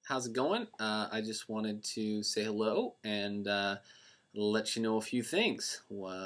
How's it going? I just wanted to say hello and let you know a few things.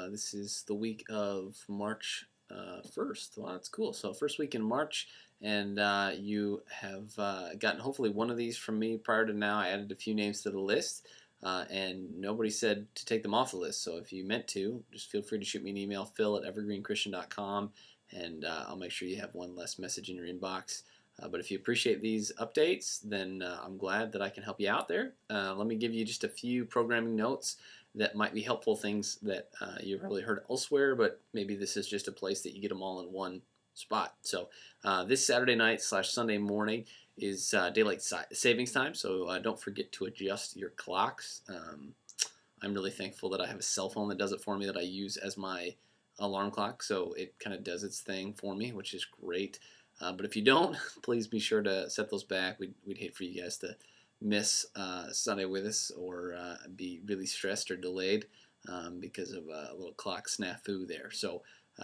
This is the week of March 1st. Wow, that's cool. So, first week in March, and you have gotten hopefully one of these from me prior to now. I added a few names to the list, and nobody said to take them off the list. So, if you meant to, just feel free to shoot me an email, phil@evergreenchristian.com, and I'll make sure you have one less message in your inbox. But if you appreciate these updates, then I'm glad that I can help you out there. Let me give you just a few programming notes that might be helpful, things that you've probably heard elsewhere, but maybe this is just a place that you get them all in one spot. So this Saturday night / Sunday morning is daylight savings time, so don't forget to adjust your clocks. I'm really thankful that I have a cell phone that does it for me, that I use as my alarm clock, so it kind of does its thing for me, which is great. But if you don't, please be sure to set those back. We'd hate for you guys to miss Sunday with us or be really stressed or delayed because of a little clock snafu there. So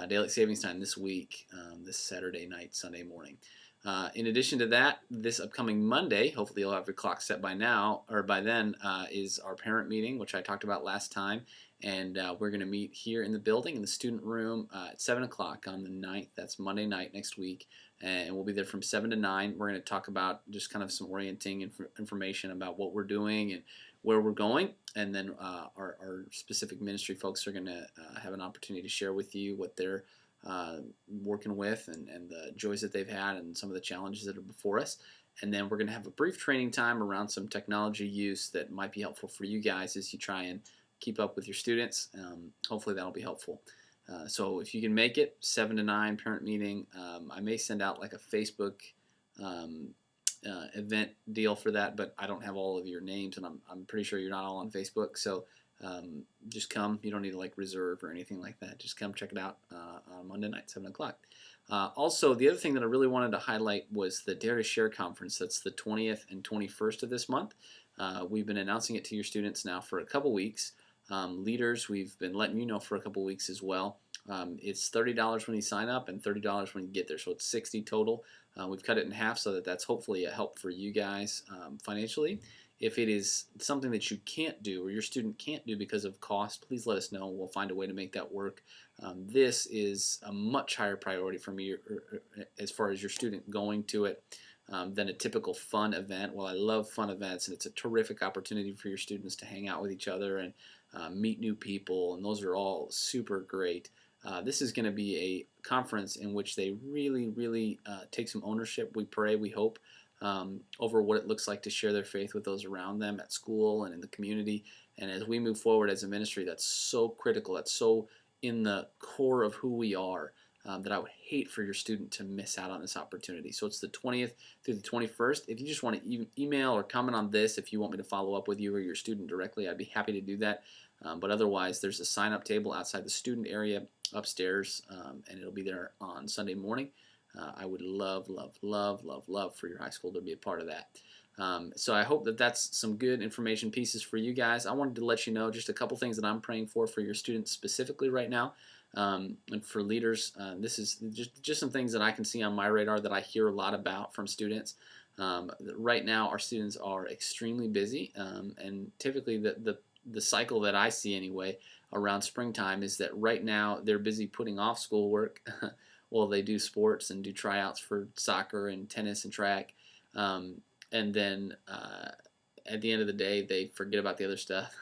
daylight savings time this week, this Saturday night, Sunday morning. In addition to that, this upcoming Monday, hopefully you'll have your clock set by now or by then, is our parent meeting, which I talked about last time. And we're going to meet here in the building in the student room at 7 o'clock on the 9th. That's Monday night next week. And we'll be there from 7 to 9. We're going to talk about just kind of some orienting information about what we're doing and where we're going. And then our specific ministry folks are going to have an opportunity to share with you what they're working with and the joys that they've had and some of the challenges that are before us. And then we're going to have a brief training time around some technology use that might be helpful for you guys as you try and keep up with your students. Hopefully that'll be helpful. So if you can make it, 7 to 9 parent meeting. I may send out like a Facebook event deal for that, but I don't have all of your names, and I'm pretty sure you're not all on Facebook. So just come. You don't need to like reserve or anything like that. Just come check it out on Monday night, 7 o'clock. Also, the other thing that I really wanted to highlight was the Dare to Share conference. That's the 20th and 21st of this month. We've been announcing it to your students now for a couple weeks. Leaders, we've been letting you know for a couple weeks as well. It's $30 when you sign up and $30 when you get there, so it's $60 total. We've cut it in half so that that's hopefully a help for you guys financially. If it is something that you can't do or your student can't do because of cost, please let us know. We'll find a way to make that work. This is a much higher priority for me as far as your student going to it than a typical fun event. Well, I love fun events, and it's a terrific opportunity for your students to hang out with each other and meet new people, and those are all super great. This is going to be a conference in which they really take some ownership, we pray, we hope, over what it looks like to share their faith with those around them at school and in the community. And as we move forward as a ministry, that's so critical, that's so in the core of who we are, that I would hate for your student to miss out on this opportunity. So it's the 20th through the 21st. If you just want to email or comment on this, if you want me to follow up with you or your student directly, I'd be happy to do that. But otherwise, there's a sign-up table outside the student area upstairs, and it'll be there on Sunday morning. I would love for your high school to be a part of that. So I hope that that's some good information pieces for you guys. I wanted to let you know just a couple things that I'm praying for your students specifically right now. And for leaders, this is just some things that I can see on my radar that I hear a lot about from students. Right now, our students are extremely busy, and typically the cycle that I see anyway around springtime is that right now they're busy putting off schoolwork while they do sports and do tryouts for soccer and tennis and track. And then at the end of the day, they forget about the other stuff.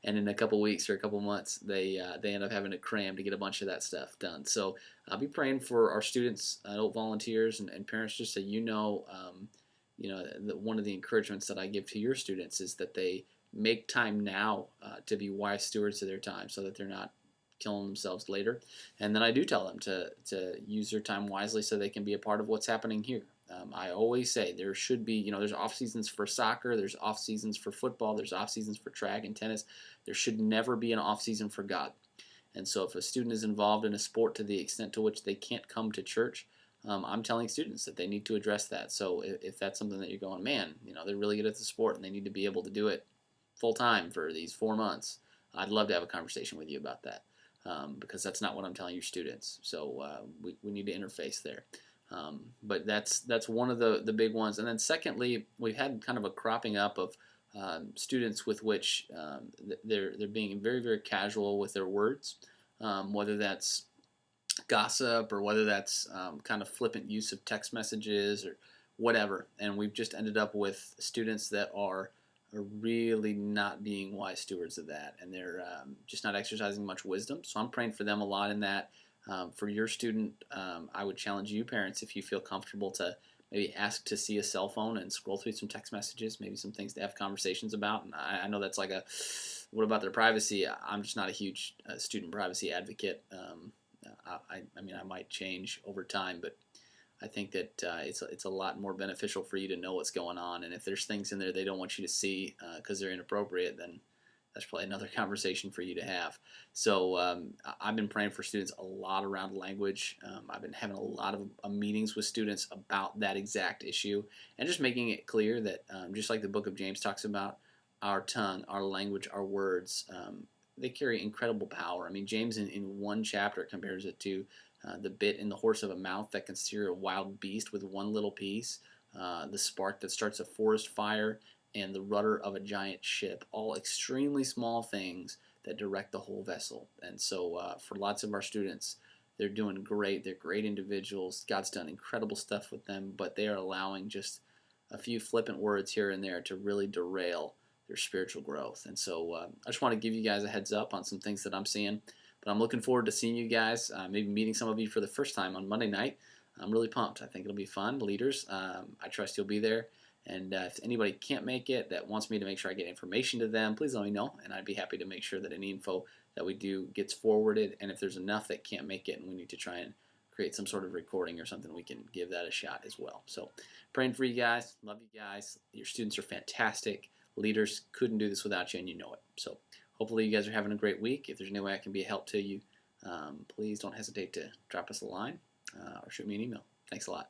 And in a couple weeks or a couple months, they end up having to cram to get a bunch of that stuff done. So I'll be praying for our students, adult volunteers, and parents, just so you know, one of the encouragements that I give to your students is that they make time now to be wise stewards of their time so that they're not killing themselves later. And then I do tell them to use their time wisely so they can be a part of what's happening here. I always say there should be, there's off seasons for soccer, there's off seasons for football, there's off seasons for track and tennis. There should never be an off season for God. And so if a student is involved in a sport to the extent to which they can't come to church, I'm telling students that they need to address that. So if that's something that you're going, man, they're really good at the sport and they need to be able to do it full time for these 4 months, I'd love to have a conversation with you about that. Because that's not what I'm telling your students. So we need to interface there. But that's one of the big ones. And then secondly, we've had kind of a cropping up of students with which they're being very very casual with their words, whether that's gossip or whether that's kind of flippant use of text messages or whatever. And we've just ended up with students that are really not being wise stewards of that, and they're just not exercising much wisdom. So I'm praying for them a lot in that. For your student, I would challenge you, parents, if you feel comfortable to maybe ask to see a cell phone and scroll through some text messages, maybe some things to have conversations about. And I know that's like a, what about their privacy? I'm just not a huge student privacy advocate. I mean, I might change over time, but I think that it's a lot more beneficial for you to know what's going on. And if there's things in there they don't want you to see because they're inappropriate, then that's probably another conversation for you to have. So I've been praying for students a lot around language. I've been having a lot of meetings with students about that exact issue and just making it clear that just like the book of James talks about, our tongue, our language, our words, they carry incredible power. I mean, James in one chapter compares it to the bit in the horse of a mouth that can steer a wild beast with one little piece, the spark that starts a forest fire, and the rudder of a giant ship, all extremely small things that direct the whole vessel. And so for lots of our students, they're doing great. They're great individuals. God's done incredible stuff with them, but they are allowing just a few flippant words here and there to really derail their spiritual growth. And so I just want to give you guys a heads up on some things that I'm seeing. But I'm looking forward to seeing you guys, maybe meeting some of you for the first time on Monday night. I'm really pumped. I think it'll be fun. Leaders, I trust you'll be there. And if anybody can't make it that wants me to make sure I get information to them, please let me know. And I'd be happy to make sure that any info that we do gets forwarded. And if there's enough that can't make it and we need to try and create some sort of recording or something, we can give that a shot as well. So praying for you guys. Love you guys. Your students are fantastic. Leaders couldn't do this without you, and you know it. So hopefully you guys are having a great week. If there's any way I can be a help to you, please don't hesitate to drop us a line or shoot me an email. Thanks a lot.